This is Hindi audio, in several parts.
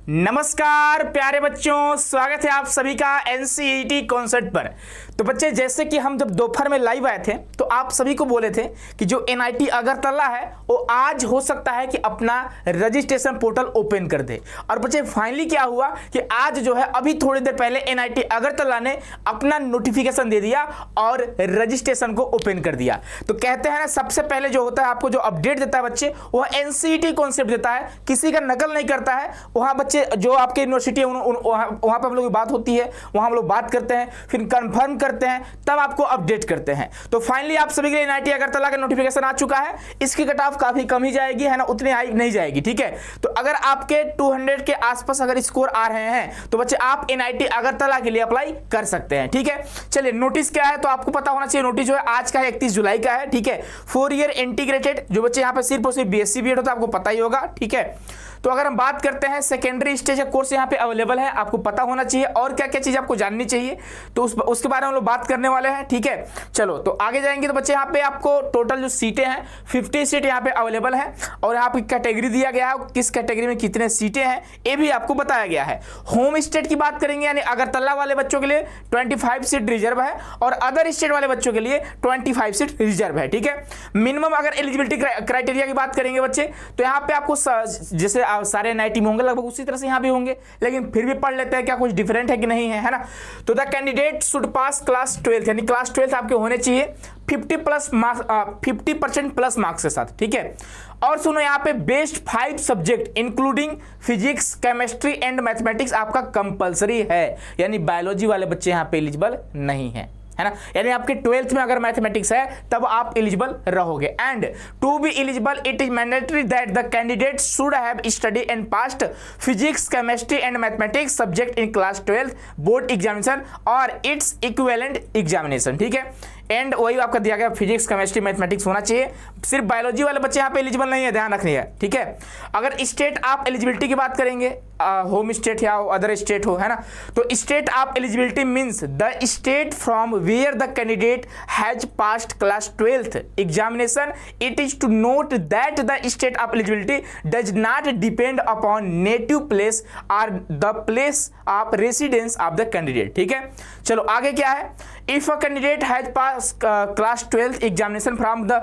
नमस्कार प्यारे बच्चों, स्वागत है आप सभी का एनसीईटी कॉन्सेप्ट पर। तो बच्चे, जैसे कि हम जब दोपहर में लाइव आए थे तो आप सभी को बोले थे कि जो एनआईटी अगरतला है वो आज हो सकता है कि अपना रजिस्ट्रेशन पोर्टल ओपन कर दे। और बच्चे फाइनली क्या हुआ कि आज जो है अभी थोड़ी देर पहले एनआईटी अगरतला ने अपना नोटिफिकेशन दे दिया और रजिस्ट्रेशन को ओपन कर दिया। तो कहते हैं ना, सबसे पहले जो होता है आपको जो अपडेट देता है बच्चे, वह एनसीईटी कॉन्सेप्ट देता है, किसी का नकल नहीं करता है। वहां बच्चे जो आपके यूनिवर्सिटी है वहां पर हम लोग की बात होती है, वहां हम लोग बात करते हैं, फिर कंफर्म करते हैं, तब आपको अपडेट करते हैं। तो फाइनली आप सभी के लिए एनआईटी अगरतला का नोटिफिकेशन आ चुका है। इसकी कट ऑफ काफी कम ही जाएगी, है ना, उतनी हाई नहीं जाएगी। ठीक है, तो अगर आपके 200 के आसपास अगर स्कोर आ रहे हैं तो बच्चे आप एनआईटी अगरतला के लिए अप्लाई कर सकते हैं। ठीक है, चलिए नोटिस क्या है तो आपको पता होना चाहिए। नोटिस जो है आज का है 31 जुलाई का है। ठीक है, 4 ईयर इंटीग्रेटेड, जो बच्चे यहाँ पे सिर्फ और सिर्फ बीएससी बीएड होता है, आपको पता ही होगा। ठीक है, तो अगर हम बात करते हैं सेकेंडरी स्टेज का कोर्स यहाँ पे अवेलेबल है, आपको पता होना चाहिए और क्या क्या चीज आपको जाननी चाहिए, तो उसके बारे में हम लोग बात करने वाले हैं। ठीक है, चलो तो आगे जाएंगे। तो बच्चे यहाँ पे आपको टोटल जो सीटें हैं 50 सीट यहाँ पे अवेलेबल है और यहाँ पे कैटेगरी दिया गया है, किस कैटेगरी में कितने सीटें हैं ये भी आपको बताया गया है। होम स्टेट की बात करेंगे यानी अगरतला वाले बच्चों के लिए 25 सीट रिजर्व है और अदर स्टेट वाले बच्चों के लिए 25 सीट रिजर्व है। ठीक है, मिनिमम अगर एलिजिबिलिटी क्राइटेरिया की बात करेंगे बच्चे, तो यहाँ पे आपको जैसे सारे एनआईटी में होंगे लगभग उसी तरह से यहाँ भी होंगे, लेकिन फिर भी पढ़ लेते हैं क्या कुछ डिफरेंट है कि नहीं है, है ना। तो the candidate should pass class 12, यानी क्लास 12 आपके होने चाहिए 50% प्लस मार्क्स के साथ। ठीक है, और सुनो यहाँ पे best 5 subject including physics, chemistry and mathematics आपका कंपलसरी है, यानी बायोलॉजी वाले बच्चे यहाँ पे एलिजिबल नहीं है, है ना। यानी आपके 12th में अगर मैथमेटिक्स है तब आप एलिजिबल रहोगे। And to be eligible it is mandatory that the candidate should have study and passed physics, chemistry and mathematics subject in class 12 board examination और इट्स इक्विवेलेंट एग्जामिनेशन। ठीक है, एंड वही आपका दिया गया फिजिक्स, केमिस्ट्री, मैथमेटिक्स होना चाहिए। सिर्फ बायोलॉजी वाले बच्चे यहाँ पे एलिजिबल नहीं है, ध्यान रखनी है। ठीक है, अगर स्टेट आप एलिजिबिलिटी की बात करेंगे, होम स्टेट या अदर स्टेट हो, है ना, तो स्टेट आप eligibility means the state from where the candidate has passed class 12th examination. It is to note that the state of eligibility does not depend upon native place और the place of residence of the candidate. ठीक है, चलो आगे क्या है। If a candidate has pass class 12th examination from the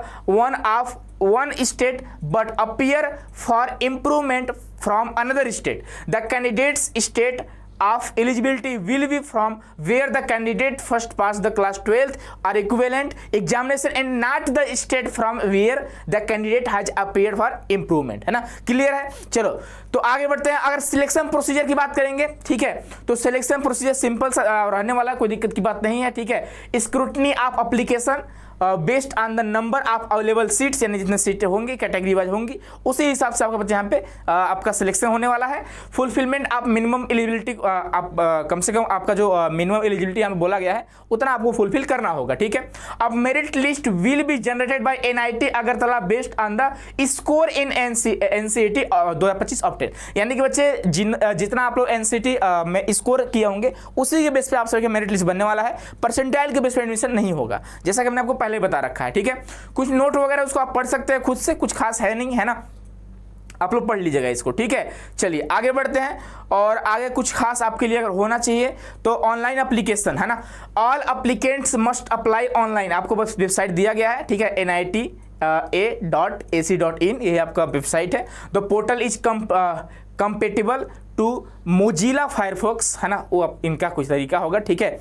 one state but appear for improvement from another state, the candidate's state of eligibility will be from where the candidate first passed the class 12th or equivalent examination and not the state from where the candidate has appeared for improvement, है ना। क्लियर है, चलो तो आगे बढ़ते हैं। अगर सिलेक्शन प्रोसीजर की बात करेंगे, ठीक है, तो सिलेक्शन प्रोसीजर सिंपल रहने वाला, कोई दिक्कत की बात नहीं है। ठीक है, scrutiny of application based on the number of available seats, यानी जितने सीटें होंगी कैटेगरी वाइज होंगी उसी हिसाब से आपका बच्चे यहाँ पे आपका सिलेक्शन होने वाला है। फुलफिलमेंट आप मिनिमम एलिजिबिलिटी, आप कम से कम आपका जो मिनिमम एलिजिबिलिटी यहाँ पे बोला गया है उतना आपको फुलफिल करना होगा। ठीक है, अब merit list will be generated by NIT Agartala based on the score in NCET 2025 opted, यानी कि बच्चे जितना आप लोग एनसीईटी में स्कोर किए होंगे उसी के बेस पे आप सभी का मेरिट लिस्ट बनने वाला है। परसेंटाइल के बेस पे एडमिशन नहीं होगा, जैसा कि हमने आपको पहले बता रखा है। ठीक है, कुछ नोट वगैरह उसको आप पढ़ सकते हैं खुद से, कुछ खास है नहीं, है ना, आप लोग पढ़ लीजिएगा इसको। ठीक है, चलिए आगे बढ़ते हैं। और आगे कुछ खास आपके लिए अगर होना चाहिए तो ऑनलाइन एप्लीकेशन, है ना, all applicants must apply online, आपको बस वेबसाइट दिया गया है। ठीक है, nita.ac.in ये आपका वेबसाइट है। The portal is compatible to Mozilla Firefox, है ना, वो इनका कुछ तरीका होगा। ठीक है,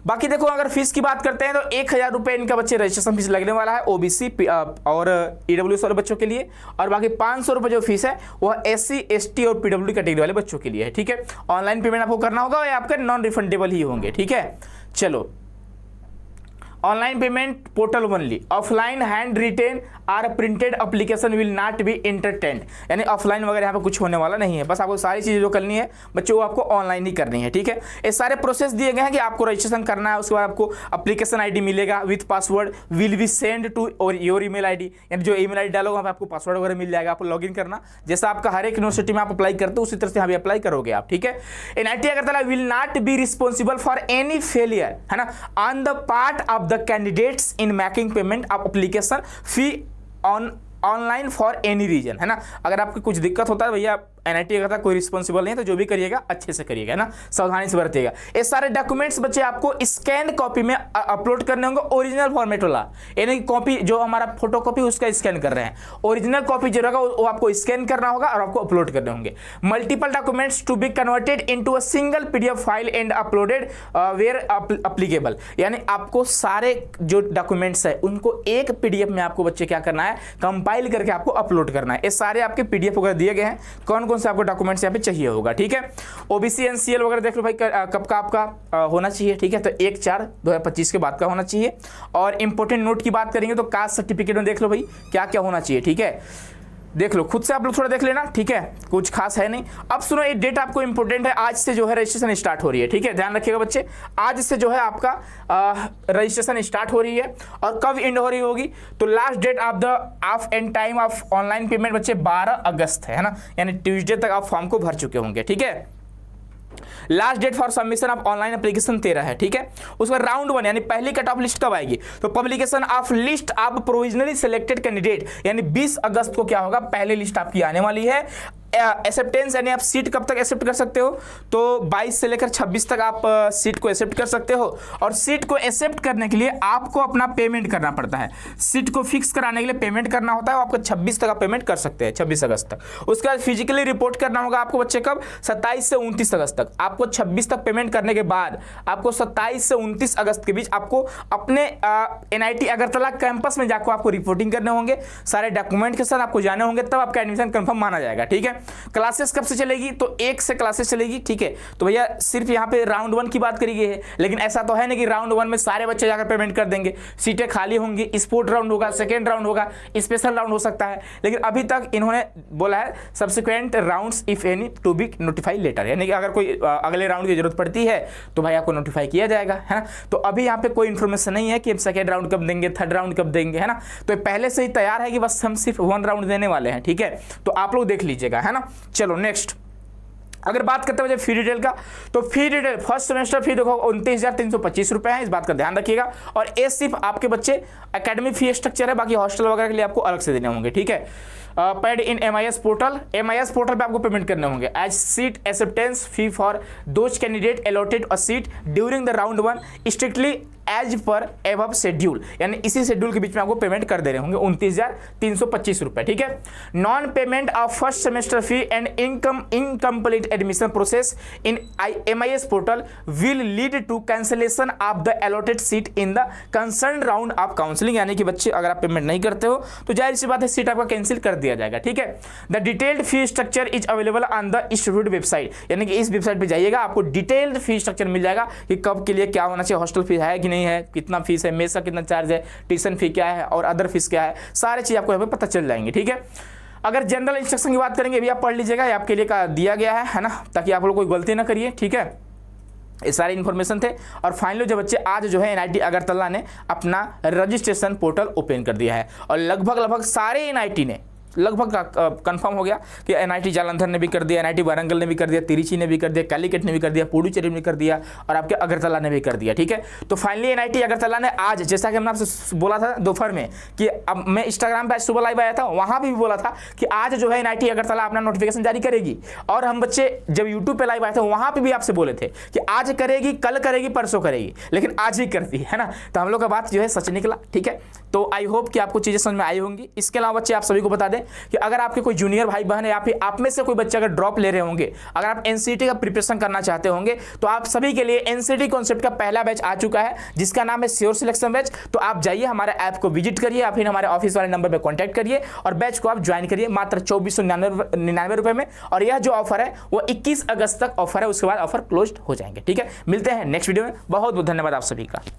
बाकी देखो अगर फीस की बात करते हैं तो 1000 रुपये इनका बच्चे रजिस्ट्रेशन फीस लगने वाला है ओबीसी और ईडब्ल्यूएस वाले बच्चों के लिए, और बाकी 500 रुपये जो फीस है वह एससी, एसटी और पीडब्ल्यू कैटेगरी वाले बच्चों के लिए है। ठीक है, ऑनलाइन पेमेंट आपको करना होगा, या आपके नॉन रिफंडेबल ही होंगे। ठीक है, चलो online payment portal only, offline hand written or printed application will not be entertained, यानी ऑफलाइन वगैरह यहाँ पे कुछ होने वाला नहीं है। बस आपको सारी चीज़ें जो करनी है बच्चों वो आपको ऑनलाइन ही करनी है। ठीक है, ये सारे प्रोसेस दिए गए हैं कि आपको रजिस्ट्रेशन करना है, उसके बाद आपको एप्लीकेशन आईडी मिलेगा with password will be send to और योर ईमेल आईडी, यानी जो ईमेल आईडी डालोगे वहाँ पे आपको पासवर्ड वगैरह मिल जाएगा, आपको लॉगिन करना, जैसा आपका हर एक यूनिवर्सिटी में आप अप्लाई करते हो उसी तरह से यहाँ भी अप्लाई करोगे आप। ठीक है, NIT Agartala will not be responsible for any failure, है ना, on the part of the candidates in making payment of application fee on online for any reason, है ना। अगर आपको कुछ दिक्कत होता है भैया एनआईटी अगर कोई रिस्पॉन्सिबल नहीं है, तो जो भी करिएगा अच्छे से करिएगा ना, सावधानी से बरतिएगा। ये सारे डॉक्यूमेंट्स बच्चे आपको स्कैन कॉपी में अपलोड करने होंगे, ओरिजिनल फॉर्मेट वाला, यानी कॉपी जो हमारा फोटो कॉपी उसका स्कैन कर रहे हैं, ओरिजिनल कॉपी जो रहेगा वो आपको स्कैन करना होगा और आपको अपलोड करने होंगे। Multiple documents to be converted into a single PDF file and uploaded where applicable, यानी आपको सारे जो डॉक्यूमेंट्स है उनको एक पीडीएफ में आपको बच्चे क्या करना है, कंपाइल करके आपको अपलोड करना है। ये सारे आपके पीडीएफ वगैरह दिए गए हैं, कौन कौन से आपको डॉक्यूमेंट्स यहाँ पे चाहिए होगा, ठीक है। ओबीसी एनसीएल वगैरह देख लो भाई कब का आपका होना चाहिए, ठीक है, तो 1/4/2025 के बाद का होना चाहिए। और इंपॉर्टेंट नोट की बात करेंगे तो कास्ट सर्टिफिकेट में देख लो भाई क्या क्या होना चाहिए, ठीक है, देख लो खुद से आप लोग थोड़ा देख लेना, ठीक है, कुछ खास है नहीं। अब सुनो, ये डेट आपको इंपॉर्टेंट है, आज से जो है रजिस्ट्रेशन स्टार्ट हो रही है, ठीक है, ध्यान रखिएगा बच्चे, आज से जो है आपका रजिस्ट्रेशन स्टार्ट हो रही है और कब एंड हो रही होगी, तो last date of and time of online payment बच्चे 12 अगस्त है ना, यानी ट्यूसडे तक आप फॉर्म को भर चुके होंगे, ठीक है। Last date for submission of online application 13 है, ठीक है। उसमें राउंड 1 यानी पहली कट ऑफ लिस्ट कब आएगी, तो publication of list of provisionally selected candidate, यानी 20 अगस्त को क्या होगा, पहली लिस्ट आपकी आने वाली है। एक्सेप्टेंस यानी आप सीट कब तक एक्सेप्ट कर सकते हो, तो 22 से लेकर 26 तक आप सीट को एक्सेप्ट कर सकते हो। और सीट को एक्सेप्ट करने के लिए आपको अपना पेमेंट करना पड़ता है, सीट को फिक्स कराने के लिए पेमेंट करना होता है, आपको 26 तक आप पेमेंट कर सकते हैं, 26 अगस्त तक। उसके बाद फिजिकली रिपोर्ट करना होगा आपको बच्चे कब, 27 से 29 अगस्त तक। आपको 26 तक पेमेंट करने के बाद आपको 27 से 29 अगस्त के बीच आपको अपने एनआईटी अगरतला कैंपस में जाकर आपको रिपोर्टिंग करने होंगे, सारे डॉक्यूमेंट के साथ आपको जाने होंगे, तब आपका एडमिशन कंफर्म माना जाएगा, ठीक है। क्लासेस कब से चलेगी, तो 1 से क्लासेस चलेगी, ठीक है। तो भैया सिर्फ यहाँ पे राउंड 1 की बात करी गई है, लेकिन ऐसा तो है नहीं कि राउंड 1 में सारे बच्चे जाकर पेमेंट कर देंगे, सीटें खाली होंगी, स्पोर्ट राउंड होगा, सेकेंड राउंड होगा, स्पेशल राउंड हो सकता है, लेकिन अभी तक इन्होंने बोला है subsequent rounds if any to be notify later, यानी कि अगर कोई अगले राउंड की जरूरत पड़ती है तो भाई आपको नोटिफाई किया जाएगा, है ना। तो अभी यहाँ पे कोई इन्फॉर्मेशन नहीं है कि सेकेंड राउंड कब देंगे, थर्ड राउंड कब देंगे, है ना। तो पहले से ही तैयार है कि बस हम सिर्फ 1 राउंड देने वाले हैं, ठीक है, तो आप लोग देख लीजिएगा, है ना। चलो नेक्स्ट अगर बात करते हैं फी डिटेल का, तो फी डिटेल फर्स्ट सेमेस्टर फी देखो 29,325 रुपए है, इस बात का ध्यान रखिएगा। और ये सिर्फ आपके बच्चे एकेडमिक फी स्ट्रक्चर है, बाकी हॉस्टल वगैरह के लिए आपको अलग से देने होंगे, ठीक है। Paid in MIS portal, MIS portal पे आपको पेमेंट करने होंगे as seat acceptance fee for those candidate allotted a seat during the round 1 strictly as per above schedule, यानी इसी शेड्यूल के बीच में आपको पेमेंट कर दे रहे होंगे 29,325 रुपए, ठीक है। Non payment of first semester fee and incomplete admission process in MIS portal will lead to cancellation of the allotted seat in the concern round of counselling, यानी कि बच्चे अगर आप पेमेंट नहीं करते हो तो जाहिर सी बात है सीट आपका कैंसिल कर दिया जाएगा, ठीक है। The detailed fee structure is available on the institute website, यानी कि इस वेबसाइट पे जाइएगा आपको डिटेल्ड फी स्ट्रक्चर मिल जाएगा कि कब के लिए क्या होना चाहिए, हॉस्टल फी है कि नहीं है, कितना फीस है, मेस का कितना चार्ज है, ट्यूशन फी क्या है और अदर फीस क्या है, सारे चीज आपको यहाँ पे पता चल जाएंगे, ठीक है। अगर जनरल इंस्ट्रक्शन की बात करेंगे भी आप पढ़ लीजिएगा, ये आपके लिए दिया गया है ना, ताकि आप लोग कोई गलती ना करिए, ठीक है। ये सारे इन्फॉर्मेशन थे। और फाइनली जो बच्चे आज जो है NIT अगरतला ने अपना रजिस्ट्रेशन पोर्टल ओपन कर दिया है और लगभग सारे NIT ने लगभग कंफर्म हो गया कि NIT जालंधर ने भी कर दिया, NIT वारंगल ने भी कर दिया, तिरुचि ने भी कर दिया, कैलिकट ने भी कर दिया, पुडुचेरी ने भी कर दिया और आपके अगरतला ने भी कर दिया, ठीक है। तो फाइनली NIT अगरतला ने आज, जैसा कि हमने आपसे बोला था दोपहर में कि अब मैं इंस्टाग्राम पे सुबह लाइव आया था, वहाँ भी बोला था कि आज जो है NIT अगरतला अपना नोटिफिकेशन जारी करेगी। और हम बच्चे जब यूट्यूब पे लाइव आए थे वहाँ पे भी आपसे बोले थे कि आज करेगी, कल करेगी, परसों करेगी, लेकिन आज ही करती है ना। तो हम लोग का बात जो है सच निकला, ठीक है। तो आई होप कि आपको चीज़ें समझ में आई होंगी। इसके अलावा बच्चे आप सभी को बता दें कि अगर आपके कोई जूनियर भाई बहन है या फिर आप में से कोई बच्चे अगर ड्रॉप ले रहे होंगे, अगर आप NCT का प्रिपरेशन करना चाहते होंगे, तो आप सभी के लिए NCT कॉन्सेप्ट का पहला बैच आ चुका है जिसका नाम है श्योर सिलेक्शन बैच। तो आप जाइए हमारे ऐप को विजिट करिए या फिर हमारे ऑफिस वाले नंबर पर कॉन्टैक्ट करिए और बैच को आप ज्वाइन करिए मात्र 2499 रुपये में। और यह जो ऑफर है वो 21 अगस्त तक ऑफर है, उसके बाद ऑफर क्लोज हो जाएंगे, ठीक है। मिलते हैं नेक्स्ट वीडियो में। बहुत बहुत धन्यवाद आप सभी का।